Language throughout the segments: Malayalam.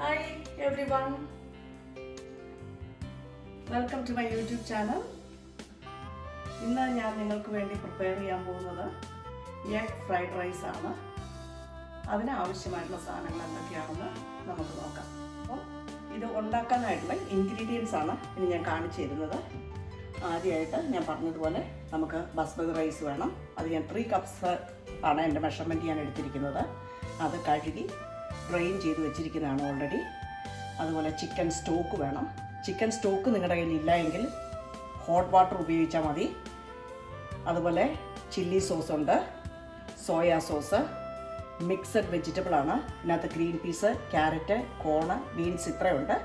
Hi everyone, welcome to my YouTube channel. ഇന്ന് ഞാൻ നിങ്ങൾക്ക് വേണ്ടി പ്രിപ്പയർ ചെയ്യാൻ പോകുന്നത് എഗ് ഫ്രൈഡ് റൈസ് ആണ്. അതിന് ആവശ്യമായിട്ടുള്ള സാധനങ്ങൾ എന്തൊക്കെയാണെന്ന് നമുക്ക് നോക്കാം. അപ്പോൾ ഇത് ഉണ്ടാക്കാനായിട്ടുള്ള ഇൻഗ്രീഡിയൻസ് ആണ് ഇനി ഞാൻ കാണിച്ചു തരുന്നത്. ആദ്യമായിട്ട് ഞാൻ പറഞ്ഞതുപോലെ നമുക്ക് ബസ്മതി റൈസ് വേണം. അത് ഞാൻ 3 കപ്സ് ആണ് എൻ്റെ മെഷർമെൻറ്റ് ഞാൻ എടുത്തിരിക്കുന്നത്. അത് കഴുകി ഡ്രെയിൻ ചെയ്ത് വെച്ചിരിക്കുന്നതാണ് ഓൾറെഡി. അതുപോലെ ചിക്കൻ സ്റ്റോക്ക് വേണം. ചിക്കൻ സ്റ്റോക്ക് നിങ്ങളുടെ കയ്യിൽ ഇല്ല എങ്കിൽ ഹോട്ട് വാട്ടർ ഉപയോഗിച്ചാൽ മതി. അതുപോലെ ചില്ലി സോസ് ഉണ്ട്, സോയ സോസ്, മിക്സഡ് വെജിറ്റബിൾ ആണ്. ഇതിനകത്ത് green peas, carrot, corn, beans ഇത്രയുണ്ട്.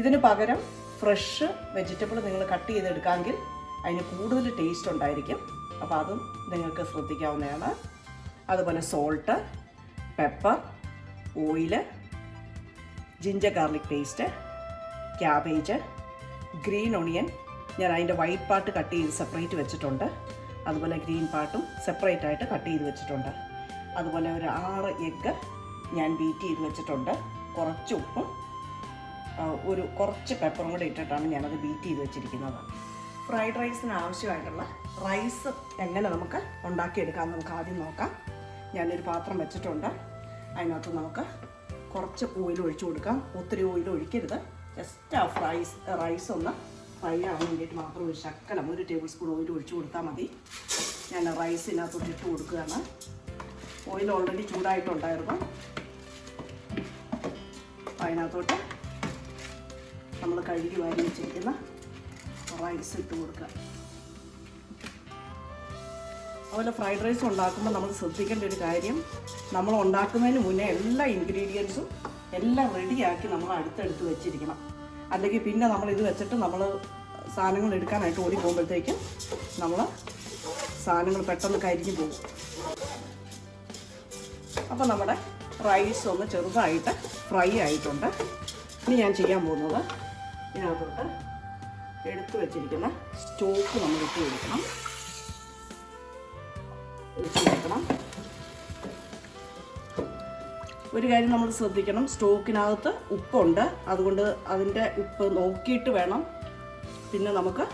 ഇതിന് പകരം ഫ്രഷ് വെജിറ്റബിൾ നിങ്ങൾ കട്ട് ചെയ്തെടുക്കാമെങ്കിൽ അതിന് കൂടുതൽ ടേസ്റ്റ് ഉണ്ടായിരിക്കും. അപ്പോൾ അതും നിങ്ങൾക്ക് ശ്രദ്ധിക്കാവുന്നതാണ്. അതുപോലെ salt, pepper, oil, ginger garlic paste, cabbage, green onion ഞാൻ അതിൻ്റെ വൈറ്റ് പാർട്ട് കട്ട് ചെയ്ത് സെപ്പറേറ്റ് വെച്ചിട്ടുണ്ട്. അതുപോലെ ഗ്രീൻ പാർട്ടും സെപ്പറേറ്റ് ആയിട്ട് കട്ട് ചെയ്ത് വെച്ചിട്ടുണ്ട്. അതുപോലെ ഒരു 6 എഗ്ഗ് ഞാൻ ബീറ്റ് ചെയ്ത് വെച്ചിട്ടുണ്ട്. കുറച്ച് ഉപ്പും കുറച്ച് പെപ്പറും കൂടെ ഇട്ടിട്ടാണ് ഞാനത് ബീറ്റ് ചെയ്ത് വെച്ചിരിക്കുന്നത്. ഫ്രൈഡ് റൈസിന് ആവശ്യമായിട്ടുള്ള റൈസ് എങ്ങനെ നമുക്ക് ഉണ്ടാക്കിയെടുക്കാമെന്ന് നമുക്ക് ആദ്യം നോക്കാം. ഞാനൊരു പാത്രം വെച്ചിട്ടുണ്ട്. അതിനകത്ത് നമുക്ക് കുറച്ച് ഓയിൽ ഒഴിച്ചു കൊടുക്കാം. ഒത്തിരി ഓയിൽ ഒഴിക്കരുത്. ജസ്റ്റ് ആ റൈസ് ഒന്ന് ഫ്രൈ ആകാൻ വേണ്ടിയിട്ട് മാത്രം ഒരു ശക്കലം 1 ടേബിൾ സ്പൂൺ ഓയിൽ ഒഴിച്ചു കൊടുത്താൽ മതി. ഞാൻ റൈസിനകത്തോട്ട് ഇട്ട് കൊടുക്കുകയാണ്. ഓയിൽ ഓൾറെഡി ചൂടായിട്ടുണ്ടായിരുന്നു. അതിനകത്തോട്ട് നമ്മൾ കഴുകി വാരി വെച്ചിരിക്കുന്ന റൈസ് ഇട്ട് കൊടുക്കുക. അതുപോലെ ഫ്രൈഡ് റൈസ് ഉണ്ടാക്കുമ്പോൾ നമ്മൾ ശ്രദ്ധിക്കേണ്ട ഒരു കാര്യം, നമ്മൾ ഉണ്ടാക്കുന്നതിന് മുന്നേ എല്ലാ ഇൻഗ്രീഡിയൻസും എല്ലാം റെഡിയാക്കി നമ്മൾ അടുത്തെടുത്ത് വെച്ചിരിക്കണം. അല്ലെങ്കിൽ പിന്നെ നമ്മൾ ഇത് വെച്ചിട്ട് നമ്മൾ സാധനങ്ങൾ എടുക്കാനായിട്ട് ഓടി പോകുമ്പോഴത്തേക്കും നമ്മൾ സാധനങ്ങൾ പെട്ടെന്ന് കരിഞ്ഞു പോകും. അപ്പോൾ നമ്മുടെ റൈസ് ഒന്ന് ചെറുതായിട്ട് ഫ്രൈ ആയിട്ടുണ്ട്. ഇനി ഞാൻ ചെയ്യാൻ പോകുന്നത് ഇതിനകത്തോട്ട് എടുത്ത് വെച്ചിരിക്കുന്ന സ്റ്റോക്ക് നമ്മൾ ഇട്ട് കൊടുക്കണം. ഒരു കാര്യം നമ്മൾ ശ്രദ്ധിക്കണം, സ്റ്റോക്കിനകത്ത് ഉപ്പുണ്ട്. അതുകൊണ്ട് അതിൻ്റെ ഉപ്പ് നോക്കിയിട്ട് വേണം പിന്നെ നമുക്ക്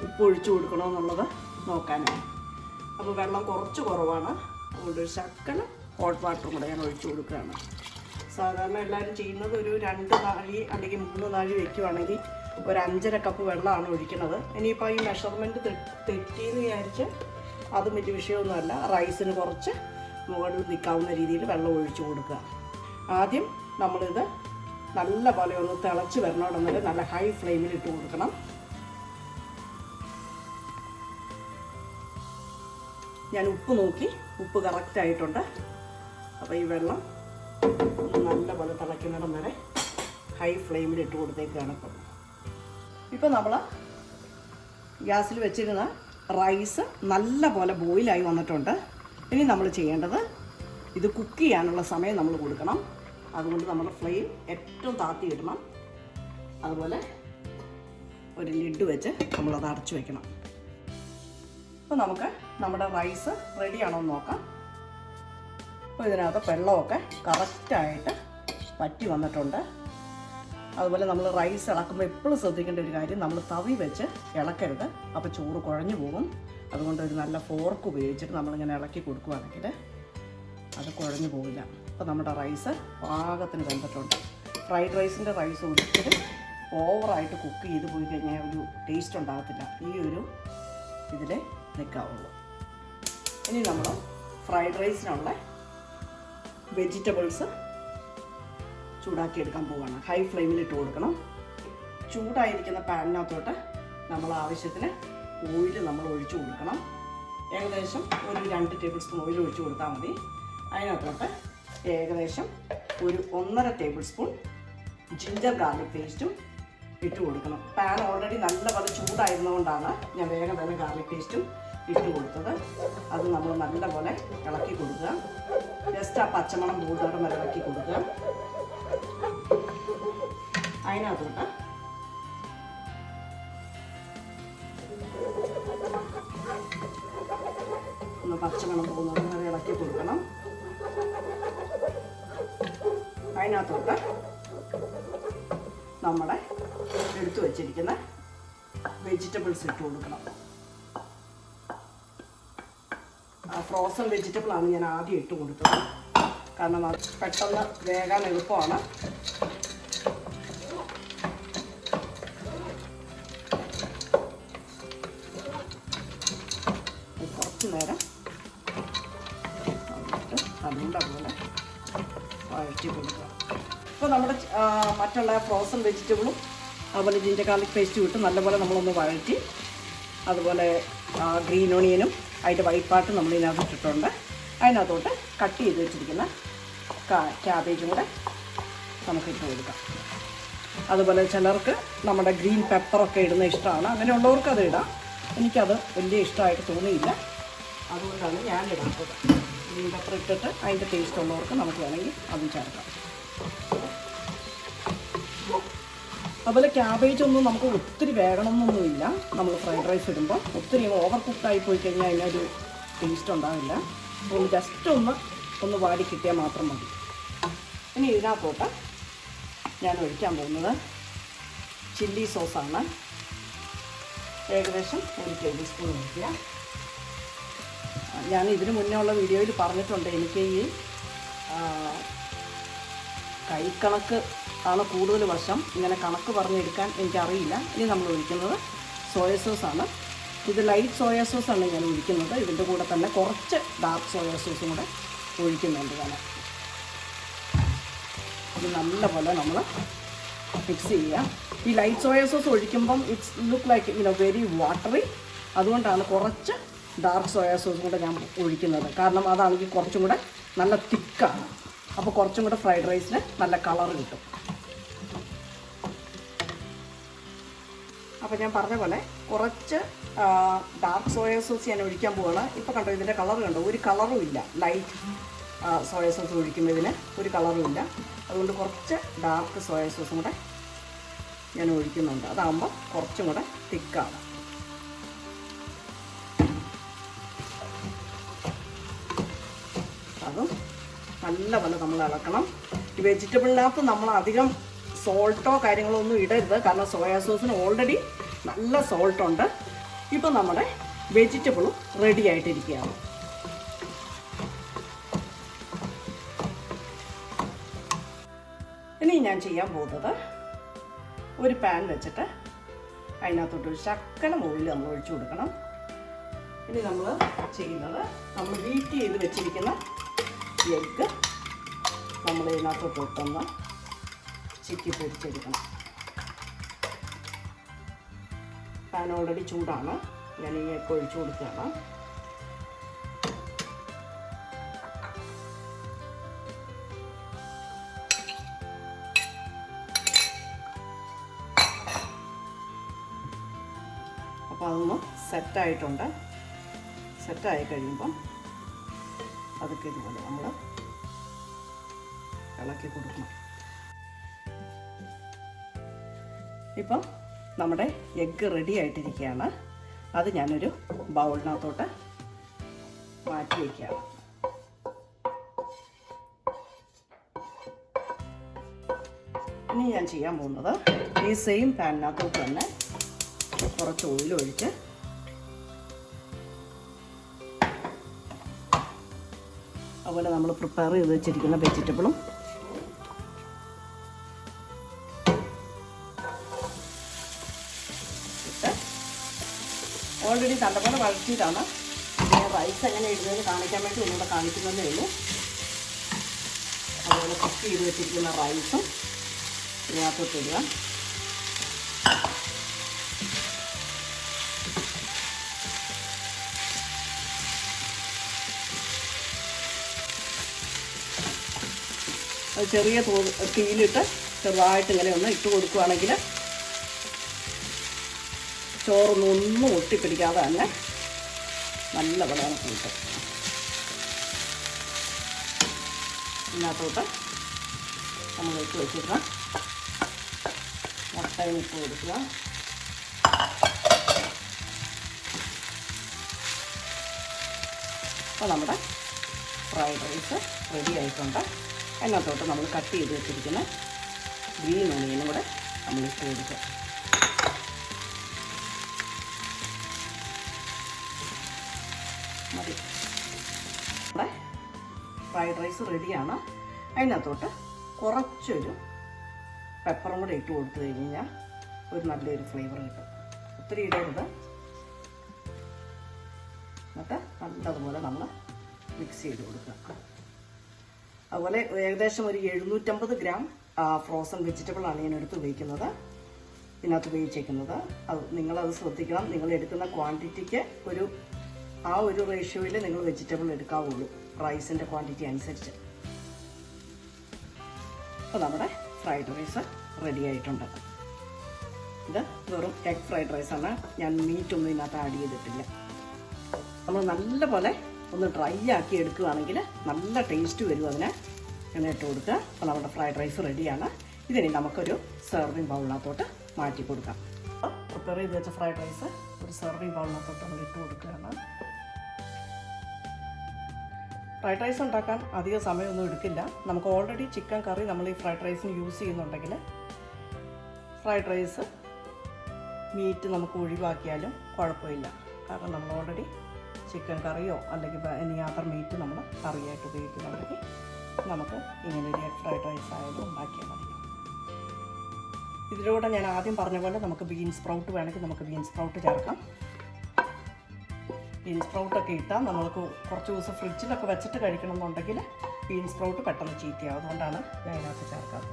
ഉപ്പ് ഒഴിച്ചു കൊടുക്കണമെന്നുള്ളത് നോക്കാനാണ്. അപ്പോൾ വെള്ളം കുറച്ച് കുറവാണ്. അതുകൊണ്ട് ഒരു ശക്കലം ഹോട്ട് വാട്ടറും കൂടെ ഞാൻ ഒഴിച്ചു കൊടുക്കുകയാണ്. സാധാരണ എല്ലാവരും ചെയ്യുന്നത് ഒരു 2 നാഴി അല്ലെങ്കിൽ 3 നാഴി വയ്ക്കുവാണെങ്കിൽ ഒരു 5.5 കപ്പ് വെള്ളമാണ് ഒഴിക്കുന്നത്. ഇനിയിപ്പോൾ ഈ മെഷർമെൻറ്റ് തെറ്റിയെന്ന് വിചാരിച്ച് അതും വലിയ വിഷയമൊന്നുമല്ല. റൈസിന് കുറച്ച് മുകളിൽ നിൽക്കാവുന്ന രീതിയിൽ വെള്ളം ഒഴിച്ചു കൊടുക്കുക. ആദ്യം നമ്മളിത് നല്ല പോലെ ഒന്ന് തിളച്ച് വരണമെന്നുണ്ടെങ്കിൽ നല്ല ഹൈ ഫ്ലെയിമിൽ ഇട്ട് കൊടുക്കണം. ഞാൻ ഉപ്പ് നോക്കി, ഉപ്പ് കറക്റ്റായിട്ടുണ്ട്. അപ്പോൾ ഈ വെള്ളം നല്ല പോലെ തിളയ്ക്കുന്നിടം വരെ ഹൈ ഫ്ലെയിമിൽ ഇട്ട് കൊടുത്തേക്കാണ്. ഇപ്പം നമ്മൾ ഗ്യാസിൽ വെച്ചിരുന്ന റൈസ് നല്ല പോലെ ബോയിലായി വന്നിട്ടുണ്ട്. ഇനി നമ്മൾ ചെയ്യേണ്ടത് ഇത് കുക്ക് ചെയ്യാനുള്ള സമയം നമ്മൾ കൊടുക്കണം. അതുകൊണ്ട് നമ്മൾ ഫ്ലെയിം ഏറ്റവും താത്തി ഇടണം. അതുപോലെ ഒരു ലിഡ് വെച്ച് നമ്മളത് അടച്ചു വയ്ക്കണം. അപ്പോൾ നമുക്ക് നമ്മുടെ റൈസ് റെഡിയാണോ എന്ന് നോക്കാം. അപ്പോൾ ഇതിനകത്ത് വെള്ളമൊക്കെ കറക്റ്റായിട്ട് വറ്റി വന്നിട്ടുണ്ട്. അതുപോലെ നമ്മൾ റൈസ് ഇളക്കുമ്പോൾ എപ്പോഴും ശ്രദ്ധിക്കേണ്ട ഒരു കാര്യം, നമ്മൾ തവി വെച്ച് ഇളക്കരുത്. അപ്പോൾ ചോറ് കുഴഞ്ഞു പോകും. അതുകൊണ്ട് ഒരു നല്ല ഫോർക്ക് ഉപയോഗിച്ചിട്ട് നമ്മളിങ്ങനെ ഇളക്കി കൊടുക്കുകയാണെങ്കിൽ അത് കുഴഞ്ഞു പോകില്ല. അപ്പോൾ നമ്മുടെ റൈസ് പാകത്തിന് വെന്തിട്ടുണ്ട്. ഫ്രൈഡ് റൈസിൻ്റെ റൈസ് ഒരിക്കലും ഓവറായിട്ട് കുക്ക് ചെയ്ത് പോയി കഴിഞ്ഞാൽ ഒരു ടേസ്റ്റ് ഉണ്ടാകത്തില്ല. ഈ ഒരു ഇതിൽ നിൽക്കാവുള്ളൂ. ഇനി നമ്മൾ ഫ്രൈഡ് റൈസിനുള്ള വെജിറ്റബിൾസ് ചൂടാക്കി എടുക്കാൻ പോവുകയാണ്. ഹൈ ഫ്ലെയിമിൽ ഇട്ട് കൊടുക്കണം. ചൂടായിരിക്കുന്ന പാനിനകത്തോട്ട് നമ്മൾ ആവശ്യത്തിന് ഓയിൽ നമ്മൾ ഒഴിച്ചു കൊടുക്കണം. ഏകദേശം ഒരു 2 ടേബിൾ സ്പൂൺ ഓയിൽ ഒഴിച്ചു കൊടുത്താൽ മതി. അതിനകത്തോട്ട് ഏകദേശം ഒരു 1.5 ടേബിൾ സ്പൂൺ ജിഞ്ചർ ഗാർലിക് പേസ്റ്റും ഇട്ട് കൊടുക്കണം. പാൻ ഓൾറെഡി നല്ലപോലെ ചൂടായിരുന്നതുകൊണ്ടാണ് ഞാൻ വേഗം തന്നെ ഗാർലിക് പേസ്റ്റും ഇട്ട് കൊടുത്തത്. അത് നമ്മൾ നല്ലപോലെ ഇളക്കി കൊടുക്കുക. ജസ്റ്റ് ആ പച്ചമണം മൂന്നോടെ ഇളക്കി കൊടുക്കുക. അതിനകത്തോട്ട് ഒന്ന് പച്ചമണം പോകുന്നത് വരെ ഇളക്കി കൊടുക്കണം. അതിനകത്തോട്ട് നമ്മുടെ എടുത്തു വച്ചിരിക്കുന്ന വെജിറ്റബിൾസ് ഇട്ട് കൊടുക്കണം. ഫ്രോസൺ വെജിറ്റബിളാണ് ഞാൻ ആദ്യം ഇട്ട് കൊടുത്തത്, കാരണം അത് പെട്ടെന്ന് വേകാൻ എളുപ്പമാണ്. കുറച്ച് നേരം അതുപോലെ വഴറ്റി കൊടുക്കുക. ഇപ്പോൾ നമ്മുടെ മറ്റുള്ള ഫ്രോസൺ വെജിറ്റബിളും അതുപോലെ ജിഞ്ചർ ഗാർലിക് പേസ്റ്റും ഇട്ട് നല്ലപോലെ നമ്മളൊന്ന് വഴറ്റി, അതുപോലെ ഗ്രീൻ ഓണിയനും അതിൻ്റെ വൈറ്റ് പാർട്ട് നമ്മൾ ഇതിനകത്ത് ഇട്ടിട്ടുണ്ട്. അതിനകത്തോട്ട് കട്ട് ചെയ്ത് വെച്ചിരിക്കുന്ന ക്യാബേജും കൂടെ നമുക്ക് ഇട്ട് കൊടുക്കാം. അതുപോലെ ചിലർക്ക് നമ്മുടെ ഗ്രീൻ പെപ്പറൊക്കെ ഇടുന്ന ഇഷ്ടമാണ്, അങ്ങനെയുള്ളവർക്ക് അത് ഇടാം. എനിക്കത് വലിയ ഇഷ്ടമായിട്ട് തോന്നിയില്ല, അതുകൊണ്ടാണ് ഞാൻ ഇടാത്തത്. ഗ്രീൻ പെപ്പർ ഇട്ടിട്ട് അതിൻ്റെ ടേസ്റ്റ് ഉള്ളവർക്ക് നമുക്ക് വേണമെങ്കിൽ അതും ചേർക്കാം. അതുപോലെ ക്യാബേജ് ഒന്നും നമുക്ക് ഒത്തിരി വേകണമെന്നൊന്നുമില്ല. നമ്മൾ ഫ്രൈഡ് റൈസ് ഇടുമ്പോൾ ഒത്തിരി ഓവർ കുക്കായി പോയി കഴിഞ്ഞാൽ അതിനൊരു ടേസ്റ്റ് ഉണ്ടാവില്ല. ഒന്ന് ജസ്റ്റ് ഒന്ന് വാടി കിട്ടിയാൽ മാത്രം മതി. ഇനി ഇതിനകത്തോട്ട് ഞാൻ ഒഴിക്കാൻ പോകുന്നത് ചില്ലി സോസാണ്. ഏകദേശം 1 ടേബിൾ സ്പൂൺ ഒഴിക്കുക. ഞാൻ ഇതിന് മുന്നേ ഉള്ള വീഡിയോയിൽ പറഞ്ഞിട്ടുണ്ട്, എനിക്ക് ഈ കൈക്കണക്ക് ആണ് കൂടുതൽ വശം. ഇങ്ങനെ കണക്ക് പറഞ്ഞെടുക്കാൻ എനിക്കറിയില്ല. ഇനി നമ്മൾ ഒഴിക്കുന്നത് സോയ സോസാണ്. ഇത് ലൈറ്റ് സോയ സോസാണ് ഞാൻ ഒഴിക്കുന്നത്. ഇതിൻ്റെ കൂടെ തന്നെ കുറച്ച് ഡാർക്ക് സോയ സോസും കൂടെ ഒഴിക്കുന്നുണ്ട് ഞാൻ. ഇത് നല്ലപോലെ നമ്മൾ മിക്സ് ചെയ്യുക. ഈ ലൈറ്റ് സോയ സോസ് ഒഴിക്കുമ്പം it's look like very watery. അതുകൊണ്ടാണ് കുറച്ച് ഡാർക്ക് സോയ സോസും കൂടെ ഞാൻ ഒഴിക്കുന്നത്. കാരണം അതാണെങ്കിൽ കുറച്ചും കൂടെ നല്ല തിക്കാണ്. അപ്പോൾ കുറച്ചും കൂടെ ഫ്രൈഡ് റൈസിന് നല്ല കളർ കിട്ടും. അപ്പോൾ ഞാൻ പറഞ്ഞ പോലെ കുറച്ച് ഡാർക്ക് സോയ സോസ് ഞാൻ ഒഴിക്കാൻ പോവുകയാണ്. ഇപ്പോൾ കണ്ടോ, ഇതിൻ്റെ കളർ കണ്ടോ, ഒരു കളറും ഇല്ല. ലൈറ്റ് സോയ സോസ് ഒഴിക്കുമ്പോൾ ഇതിന് ഒരു കളറും ഇല്ല. അതുകൊണ്ട് കുറച്ച് ഡാർക്ക് സോയ സോസും കൂടെ ഞാൻ ഒഴിക്കുന്നുണ്ട്. അതാകുമ്പോൾ കുറച്ചും കൂടെ തിക്കാണ്. അതും നല്ലപോലെ നമ്മൾ ഇളക്കണം. ഈ വെജിറ്റബിളിനകത്ത് നമ്മൾ അധികം സോൾട്ടോ കാര്യങ്ങളോ ഒന്നും ഇടരുത്, കാരണം സോയാ സോസിന് ഓൾറെഡി നല്ല സോൾട്ടുണ്ട്. ഇപ്പം നമ്മുടെ വെജിറ്റബിളും റെഡി ആയിട്ടിരിക്കുകയാണ്. ഇനി ഞാൻ ചെയ്യാൻ പോകുന്നത്, ഒരു പാൻ വെച്ചിട്ട് അതിനകത്തോട്ട് ഒരു ശക്കലം ഓയിൽ നമ്മൾ ഒഴിച്ചു കൊടുക്കണം. ഇനി നമ്മൾ ചെയ്യുന്നത്, നമ്മൾ ബീറ്റ് ചെയ്ത് വെച്ചിരിക്കുന്ന എഗ്ഗ് നമ്മൾ ഇതിനകത്തോട്ട് ഇട്ടൊന്ന് ചിക്കി പൊരിച്ചെടുക്കണം. പാൻ ഓൾറെഡി ചൂടാണ്. ഞാൻ ഈ എഗ്ഗ് ഒഴിച്ചു കൊടുക്കുകയാണ്. അപ്പോൾ അതൊന്ന് സെറ്റായിട്ടുണ്ട്. സെറ്റായി കഴിയുമ്പം അതൊക്കെ ഇതുപോലെ നമ്മൾ ഇളക്കി കൊടുക്കണം. ഇപ്പം നമ്മുടെ എഗ്ഗ് റെഡി ആയിട്ടിരിക്കുകയാണ്. അത് ഞാനൊരു ബൗളിനകത്തോട്ട് മാറ്റി വയ്ക്കുകയാണ്. ഇനി ഞാൻ ചെയ്യാൻ പോകുന്നത്, ഈ സെയിം പാനിനകത്തോട്ട് തന്നെ കുറച്ച് ഓയിൽ ഒഴിച്ച് അതുപോലെ നമ്മൾ പ്രിപ്പയർ ചെയ്ത് വെച്ചിരിക്കുന്ന വെജിറ്റബിളും ഇട്ട് ഓൾറെഡി നല്ലപോലെ വഴറ്റിയിട്ടാണ്. ഞാൻ റൈസ് എങ്ങനെ ഇടുന്നതെന്ന് കാണിക്കാൻ വേണ്ടി ഒന്നുകൂടെ കാണിക്കുന്നതേ ഉള്ളൂ. അതുപോലെ കുക്ക് ചെയ്ത് വെച്ചിരിക്കുന്ന റൈസും ഇതിനകത്തോട്ട് ഇടുക. ചെറിയ തീയിലിട്ട് ചെറുതായിട്ട് ഇങ്ങനെ ഒന്ന് ഇട്ട് കൊടുക്കുകയാണെങ്കിൽ ചോറൊന്നും ഒട്ടിപ്പിടിക്കാതെ തന്നെ നല്ല വെള്ളം കിട്ടും. ഇതിനകത്തോട്ട് നമ്മൾ ഇട്ട് വെച്ചിരുന്ന മുട്ടയും ഇട്ട് കൊടുക്കുക. അപ്പോൾ നമ്മുടെ ഫ്രൈഡ് റൈസ് റെഡി ആയിട്ടുണ്ട്. അതിനകത്തോട്ട് നമ്മൾ കട്ട് ചെയ്ത് വെച്ചിരിക്കുന്ന ഗ്രീൻ ഓണിയനും കൂടെ നമ്മൾ ഇട്ട് കൊടുക്കുക. മതി. നമ്മുടെ ഫ്രൈഡ് റൈസ് റെഡിയാണ്. അതിനകത്തോട്ട് കുറച്ചൊരു പെപ്പറും കൂടെ ഇട്ട് കൊടുത്തു കഴിഞ്ഞാൽ ഒരു നല്ലൊരു ഫ്ലേവർ കിട്ടും. ഒത്തിരി ഇടരുത്. എന്നിട്ട് നല്ലതുപോലെ നമ്മൾ മിക്സ് ചെയ്ത് കൊടുക്കുക. അതുപോലെ ഏകദേശം ഒരു 750 ഗ്രാം ഫ്രോസൺ വെജിറ്റബിളാണ് ഞാൻ എടുത്ത് ഉപയോഗിക്കുന്നത്, ഇതിനകത്ത് ഉപയോഗിച്ചേക്കുന്നത്. അത് നിങ്ങളത് ശ്രദ്ധിക്കണം. നിങ്ങൾ എടുക്കുന്ന ക്വാണ്ടിറ്റിക്ക് ആ ഒരു റേഷ്യോയിൽ നിങ്ങൾ വെജിറ്റബിൾ എടുക്കാവുള്ളൂ, റൈസിൻ്റെ ക്വാണ്ടിറ്റി അനുസരിച്ച്. അപ്പോൾ നമ്മുടെ ഫ്രൈഡ് റൈസ് റെഡി ആയിട്ടുണ്ട്. ഇത് വെറും എഗ് ഫ്രൈഡ് റൈസാണ്. ഞാൻ മീറ്റൊന്നും ഇതിനകത്ത് ആഡ് ചെയ്തിട്ടില്ല. നമ്മൾ നല്ലപോലെ ഒന്ന് ഡ്രൈ ആക്കി എടുക്കുകയാണെങ്കിൽ നല്ല ടേസ്റ്റ് വരും. അതിന് ഇട്ട് കൊടുക്കുക. അപ്പോൾ നമ്മുടെ ഫ്രൈഡ് റൈസ് റെഡിയാണ്. ഇതിനി നമുക്കൊരു സെർവിങ് ബൗളിനകത്തോട്ട് മാറ്റി കൊടുക്കാം. പ്രിപ്പയർ ചെയ്ത് വെച്ച ഫ്രൈഡ് റൈസ് ഒരു സെർവിങ് ബൗളിനകത്തോട്ട് നമ്മൾ ഇട്ട് കൊടുക്കുകയാണ്. ഫ്രൈഡ് റൈസ് ഉണ്ടാക്കാൻ അധികം സമയമൊന്നും എടുക്കില്ല. നമുക്ക് ഓൾറെഡി ചിക്കൻ കറി നമ്മൾ ഈ ഫ്രൈഡ് റൈസിന് യൂസ് ചെയ്യുന്നുണ്ടെങ്കിൽ ഫ്രൈഡ് റൈസ് മീറ്റ് നമുക്ക് ഒഴിവാക്കിയാലും കുഴപ്പമില്ല. കാരണം നമ്മൾ ഓൾറെഡി ചിക്കൻ കറിയോ അല്ലെങ്കിൽ എനി അതർ മീറ്റ് നമ്മൾ കറിയായിട്ട് ഉപയോഗിക്കുന്നുണ്ടെങ്കിൽ നമുക്ക് ഇങ്ങനൊരു എഗ് ഫ്രൈഡ് റൈസ് ആയാലും ഉണ്ടാക്കിയാൽ മതി. ഇതിലൂടെ ഞാൻ ആദ്യം പറഞ്ഞ പോലെ നമുക്ക് ബീൻസ് സ്പ്രൗട്ട് വേണമെങ്കിൽ നമുക്ക് ബീൻസ് സ്പ്രൗട്ട് ചേർക്കാം. ബീൻസ് സ്പ്രൗട്ടൊക്കെ ഇട്ടാൽ നമ്മൾക്ക് കുറച്ച് ദിവസം ഫ്രിഡ്ജിലൊക്കെ വെച്ചിട്ട് കഴിക്കണമെന്നുണ്ടെങ്കിൽ ബീൻസ് സ്പ്രൗട്ട് പെട്ടെന്ന് ചീത്തയാവും. അതുകൊണ്ടാണ് ഞാൻ ഇതിനകത്ത് ചേർക്കാത്തത്.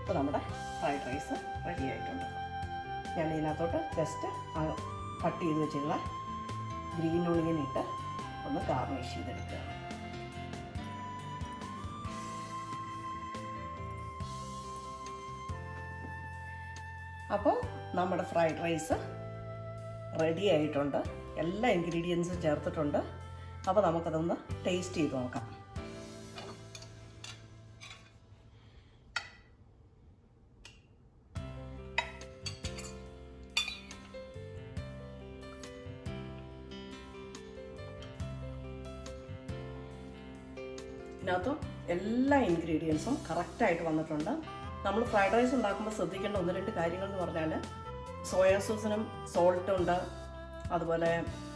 അപ്പോൾ നമ്മുടെ ഫ്രൈഡ് റൈസ് റെഡി ആയിട്ടുണ്ട്. ഞാൻ ഇതിനകത്തോട്ട് ജസ്റ്റ് കട്ട് ചെയ്ത് വെച്ചിരുന്ന ഗ്രീൻ ഓണിയൻ ഇട്ട് ഒന്ന് ഗാർണിഷ് ചെയ്തെടുക്കുക. അപ്പോൾ നമ്മുടെ ഫ്രൈഡ് റൈസ് റെഡി ആയിട്ടുണ്ട്. എല്ലാ ഇൻഗ്രീഡിയൻസും ചേർത്തിട്ടുണ്ട്. അപ്പോൾ നമുക്കതൊന്ന് ടേസ്റ്റ് ചെയ്ത് നോക്കാം. ഇതിനകത്തും എല്ലാ ഇൻഗ്രീഡിയൻസും കറക്റ്റായിട്ട് വന്നിട്ടുണ്ട്. നമ്മൾ ഫ്രൈഡ് റൈസ് ഉണ്ടാക്കുമ്പോൾ ശ്രദ്ധിക്കേണ്ട 1-2 കാര്യങ്ങൾ എന്ന് പറഞ്ഞാൽ സോയാ സോസിനും സോൾട്ട് ഉണ്ട്. അതുപോലെ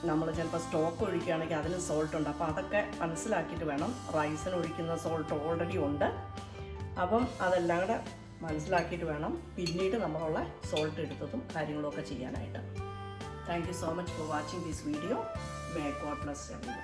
നമ്മൾ ചിലപ്പോൾ സ്റ്റോക്ക് ഒഴിക്കുകയാണെങ്കിൽ അതിനും സോൾട്ട് ഉണ്ട്. അപ്പോൾ അതൊക്കെ മനസ്സിലാക്കിയിട്ട് വേണം. റൈസിന് ഒഴിക്കുന്ന സോൾട്ട് ഓൾറെഡി ഉണ്ട്. അപ്പം അതെല്ലാം കൂടെ മനസ്സിലാക്കിയിട്ട് വേണം പിന്നീട് നമ്മളുള്ള സോൾട്ട് എടുത്തതും കാര്യങ്ങളൊക്കെ ചെയ്യാനായിട്ട്. Thank you so much for watching this video. May God bless everyone.